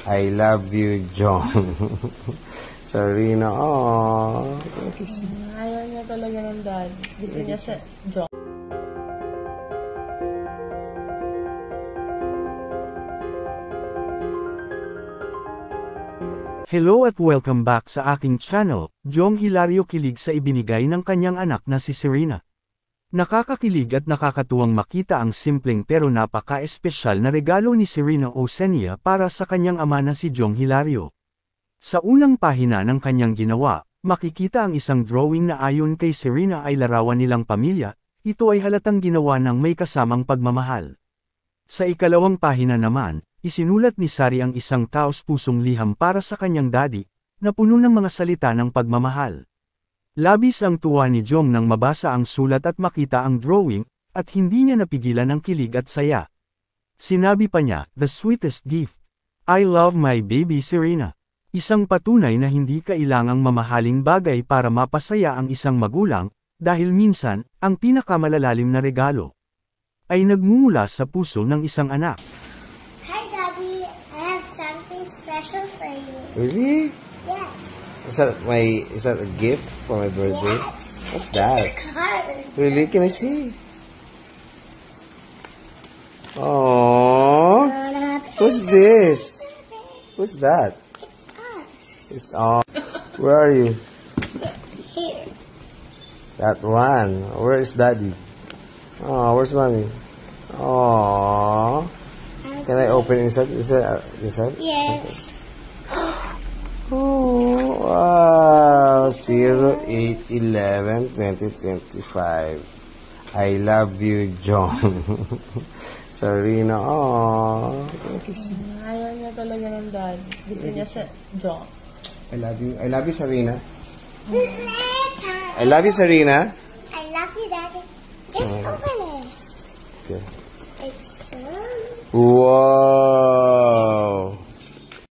I love you, John. Sarina, oh. Ayaw niya talaga ng dad. Gusto niya sa John. Hello at welcome back sa aking channel. Jong Hilario kilig sa ibinigay ng kanyang anak na si Serena. Nakakakilig at nakakatuwang makita ang simpleng pero napaka-espesyal na regalo ni Serena Oceania para sa kanyang ama na si Jong Hilario. Sa unang pahina ng kanyang ginawa, makikita ang isang drawing na ayon kay Serena ay larawan nilang pamilya. Ito ay halatang ginawa ng may kasamang pagmamahal. Sa ikalawang pahina naman, isinulat ni Sari ang isang taos-pusong liham para sa kanyang daddy, na puno ng mga salita ng pagmamahal. Labis ang tuwa ni Jong nang mabasa ang sulat at makita ang drawing, at hindi niya napigilan ang kilig at saya. Sinabi pa niya, "The sweetest gift. I love my baby Serena." Isang patunay na hindi kailangang mamahaling bagay para mapasaya ang isang magulang, dahil minsan, ang pinakamalalalim na regalo ay nagmumula sa puso ng isang anak. Hi, Daddy. I have something special for you. Really? Yes. Is that a gift for my birthday? Yes. What's that? It's a card. Really? Can I see? Oh, who's this? Who's that? It's us. It's where are you? Here. That one. Where is Daddy? Oh, where's Mommy? Oh, can I open inside? Is that inside? Yes. Oh, wow. 08/11/2025. I love you, John. Sarina, oh. Ayaw niya talaga ng dad. Gusto niya sa John. I love you. I love you, Sarina. Later. I love you, Sarina. I love you, Daddy. Just open it. Okay. It's Wow.